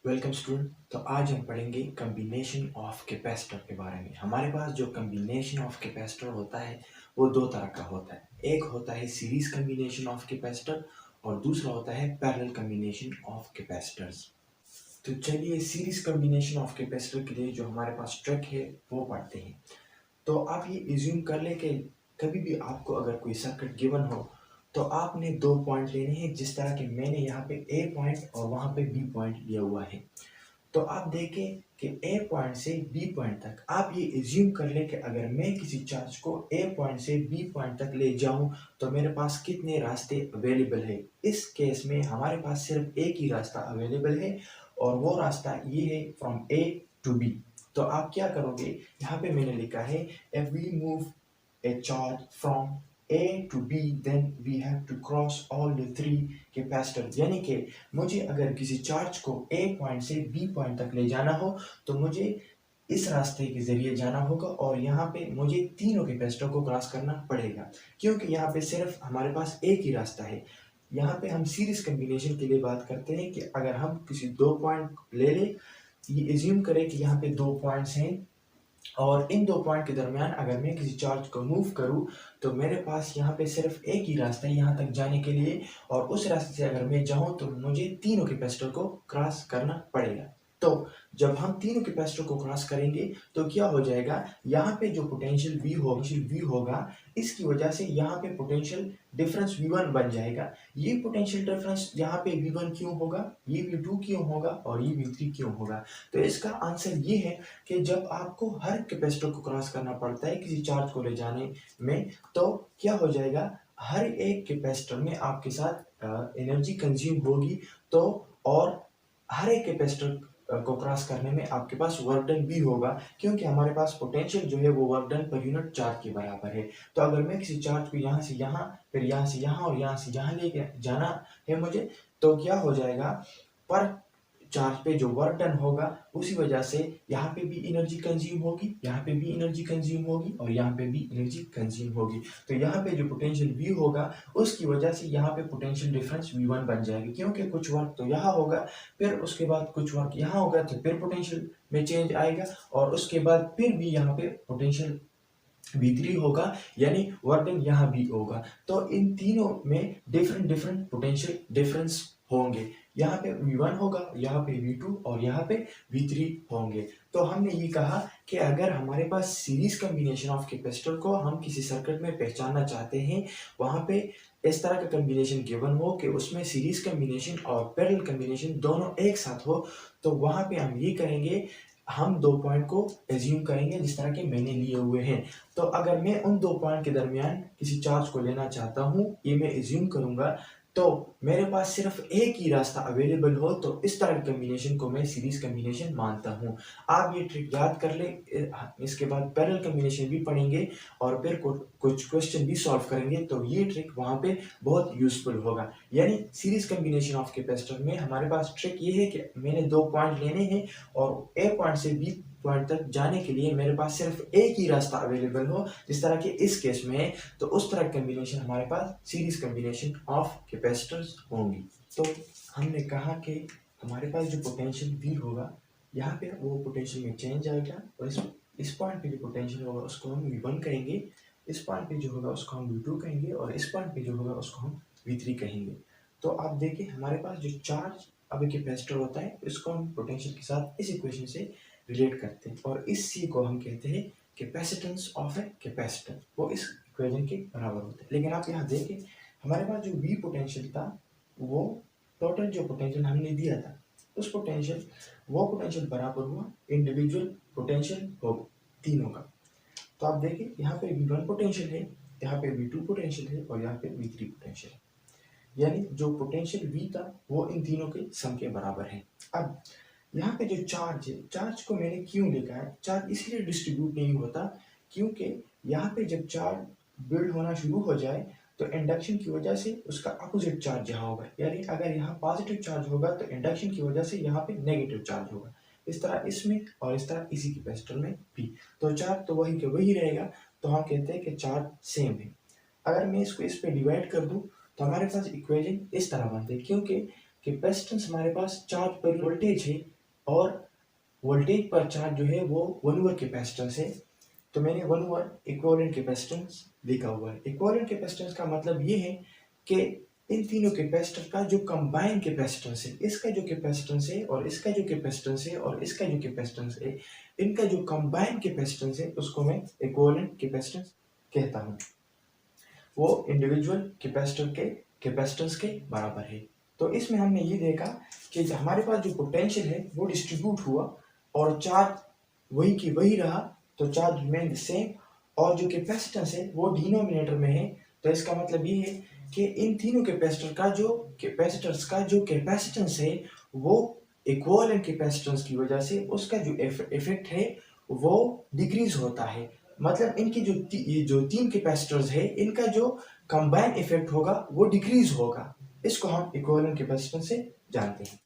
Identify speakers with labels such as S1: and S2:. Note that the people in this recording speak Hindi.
S1: Welcome student. तो आज हम पढ़ेंगे कम्बिनेशन ऑफ कैपेसिटर के बारे में। हमारे पास जो कम्बिनेशन ऑफ कैपेसिटर होता है वो दो तरह का होता है। एक होता है सीरीज कम्बिनेशन ऑफ कैपेसिटर और दूसरा होता है पैरेलल कम्बिनेशन ऑफ कैपेसिटर्स। तो चलिए सीरीज कम्बिनेशन ऑफ कैपेसिटर के लिए जो हमारे पास ट्रिक है वो पढ़ते हैं। तो आप ये इज्यूम कर ले कि कभी भी आपको अगर कोई सर्किट गिवन हो तो आपने दो पॉइंट लेने हैं, जिस तरह के मैंने यहाँ पे ए पॉइंट और वहाँ पे बी पॉइंट लिया हुआ है। तो आप देखें कि ए पॉइंट से बी पॉइंट तक आप ये इज्यूम कर ले कि अगर मैं किसी चार्ज को ए पॉइंट से बी पॉइंट तक ले जाऊं तो मेरे पास कितने रास्ते अवेलेबल है। इस केस में हमारे पास सिर्फ एक ही रास्ता अवेलेबल है और वो रास्ता ये है फ्रॉम ए टू बी। तो आप क्या करोगे, यहाँ पे मैंने लिखा है if we move a charge from A to B then we have to cross all the three capacitors। यानी कि मुझे अगर किसी चार्ज को A पॉइंट से B पॉइंट तक ले जाना हो तो मुझे इस रास्ते के जरिए जाना होगा और यहाँ पे मुझे तीनों कैपेसिटर को क्रॉस करना पड़ेगा, क्योंकि यहाँ पे सिर्फ हमारे पास एक ही रास्ता है। यहाँ पे हम सीरीज कम्बिनेशन के लिए बात करते हैं कि अगर हम किसी दो पॉइंट ले ले, ये एज्यूम करें कि यहाँ पे दो पॉइंट्स हैं और इन दो पॉइंट के दरमियान अगर मैं किसी चार्ज को मूव करूं तो मेरे पास यहाँ पे सिर्फ एक ही रास्ता है यहाँ तक जाने के लिए, और उस रास्ते से अगर मैं जाऊं तो मुझे तीनों कैपेसिटर को क्रॉस करना पड़ेगा। तो जब हम तीनों कैपेसिटर को क्रॉस करेंगे तो क्या हो जाएगा, यहाँ पे जो पोटेंशियल V होगा इसकी वजह से यहाँ पे पोटेंशियल डिफरेंस V1 बन जाएगा। ये पोटेंशियल डिफरेंस यहाँ पे V1 क्यों होगा, ये V2 क्यों होगा और ये V3 क्यों होगा। तो इसका आंसर ये है कि जब आपको हर कैपेसिटर को क्रॉस करना पड़ता है किसी चार्ज को ले जाने में, तो क्या हो जाएगा, हर एक कैपेसिटर में आपके साथ एनर्जी कंज्यूम होगी। तो और हर एक कैपेसिटर को क्रॉस करने में आपके पास वर्क डन भी होगा, क्योंकि हमारे पास पोटेंशियल जो है वो work done per unit charge के बराबर है। तो अगर मैं किसी चार्ज को यहाँ से यहाँ, फिर यहाँ से यहाँ और यहाँ से यहाँ लेके जाना है मुझे, तो क्या हो जाएगा, पर चार्ज पे जो वर्क डन होगा उसी वजह से यहाँ पे भी एनर्जी कंज्यूम होगी, यहाँ पे भी एनर्जी कंज्यूम होगी और यहाँ पे भी एनर्जी कंज्यूम होगी। तो यहाँ पे जो पोटेंशियल V होगा उसकी वजह से यहाँ पे पोटेंशियल डिफरेंस V1 बन जाएगी, क्योंकि कुछ वर्क तो यहाँ होगा, फिर उसके बाद कुछ वर्क यहाँ होगा, तो फिर पोटेंशियल में चेंज आएगा और उसके बाद फिर भी यहाँ पे पोटेंशियल V3 होगा, यानी वर्क डन यहाँ भी होगा। तो इन तीनों में डिफरेंट डिफरेंट पोटेंशियल डिफरेंस होंगे, यहाँ पे V1 होगा, यहाँ पे V2 और यहाँ पे V3 होंगे। तो हमने ये कहा कि अगर हमारे पास सीरीज कम्बिनेशन ऑफ कैपेसिटर को हम किसी सर्किट में पहचानना चाहते हैं, वहाँ पे इस तरह का कम्बिनेशन गिवन हो कि उसमें सीरीज कम्बिनेशन और पैरेलल कम्बिनेशन दोनों एक साथ हो, तो वहाँ पे हम ये करेंगे, हम दो पॉइंट को एज्यूम करेंगे जिस तरह के मैंने लिए हुए हैं। तो अगर मैं उन दो पॉइंट के दरमियान किसी चार्ज को लेना चाहता हूँ, ये मैं एज्यूम करूंगा, तो मेरे पास सिर्फ एक ही रास्ता अवेलेबल हो, तो इस तरह के कम्बिनेशन को मैं सीरीज कम्बिनेशन मानता हूँ। आप ये ट्रिक याद कर ले, इसके बाद पैरेलल कम्बिनेशन भी पढ़ेंगे और फिर कुछ क्वेश्चन भी सॉल्व करेंगे, तो ये ट्रिक वहाँ पे बहुत यूजफुल होगा। यानी सीरीज कम्बिनेशन ऑफ कैपेसिटर में हमारे पास ट्रिक ये है कि मैंने दो पॉइंट लेने हैं और ए पॉइंट से बी पॉइंट तक जाने के लिए मेरे पास सिर्फ एक ही रास्ता अवेलेबल हो, जिस तरह के इस केस में है, तो उस तरह कम्बिनेशन हमारे पास सीरीज कम्बिनेशन ऑफ कैपेसिटर्स होंगी। तो हमने कहा कि हमारे पास जो पोटेंशियल V होगा, यहाँ पे वो पोटेंशियल में चेंज आएगा और इस पॉइंट पे जो पोटेंशियल होगा उसको हम V1 कहेंगे, इस पॉइंट पे जो होगा उसको हम V2 कहेंगे और इस पॉइंट पे जो होगा उसको हम V3 कहेंगे। तो आप देखिए हमारे पास जो चार्ज अब एक कैपेसिटर होता है, इसको हम पोटेंशियल के साथ इस इक्वेशन से रिलेट करते हैं और इस C को हम कहते हैं कैपेसिटेंस ऑफ ए कैपेसिटर, वो इस इक्वेशन के बराबर होता है। लेकिन आप यहाँ देखें हमारे पास जो V पोटेंशियल था, वो टोटल जो पोटेंशियल हमने दिया था उस पोटेंशियल बराबर हुआ इंडिविजुअल पोटेंशियल हो तीनों का। तो आप देखिए यहाँ पे V1 पोटेंशियल है, यहाँ पे V2 पोटेंशियल है और यहाँ पे V3 पोटेंशियल है, यानी जो पोटेंशियल V था वो इन तीनों के सम के बराबर है। अब यहाँ पे जो चार्ज है, चार्ज को मैंने क्यों लिखा है, चार्ज इसलिए डिस्ट्रीब्यूट नहीं होता क्योंकि यहाँ पे जब चार्ज बिल्ड होना शुरू हो जाए तो इंडक्शन की वजह से उसका अपोजिट चार्ज यहाँ होगा, यानी अगर यहाँ पॉजिटिव चार्ज होगा तो इंडक्शन की वजह से यहाँ पे नेगेटिव चार्ज होगा। इस तरह इसमें और इस तरह इसी कैपेसिटर में भी, तो चार्ज तो वही के वही रहेगा, तो हम कहते हैं कि चार्ज सेम है। अगर मैं इसको इस पे डिवाइड कर दूं तो हमारे पास इक्वेशन इस तरह बनते हैं, क्योंकि कैपेसिटेंस हमारे पास चार्ज पर वोल्टेज है और वोल्टेज पर चार्ज जो है वो 1 ओवर कैपेसिटेंस है। तो मैंने 1 ओवर इक्विवेलेंट कैपेसिटेंस लिखा हुआ है। इक्विवेलेंट कैपेसिटेंस का मतलब ये है कि इन तीनों कैपेसिटर का जो कंबाइंड कैपेसिटेंस है, इसका जो कैपेसिटेंस है और इसका जो कैपेसिटेंस है और इसका जो कैपेसिटेंस है, इनका जो कंबाइंड कैपेसिटेंस है उसको मैं इक्विवेलेंट कैपेसिटेंस कहता हूँ। वो इंडिविजुअल कैपेसिटर के कैपेसिटेंस के बराबर है। तो इसमें हमने ये देखा कि हमारे पास जो पोटेंशियल है वो डिस्ट्रीब्यूट हुआ और चार्ज वही की वही रहा, तो चार्ज रिमेन सेम, और जो कैपेसिटेंस है वो डिनोमिनेटर में है। तो इसका मतलब ये है कि इन तीनों कैपेसिटर्स का जो कैपेसिटेंस है वो इक्विवेलेंट कैपेसिटेंस की वजह से उसका जो इफेक्ट है वो डिक्रीज होता है। मतलब इनकी ये जो तीन कैपेसिटर्स है इनका जो कंबाइन इफेक्ट होगा वो डिक्रीज होगा। इसको हम इक्विवेलेंट कैपेसिटेंस से जानते हैं।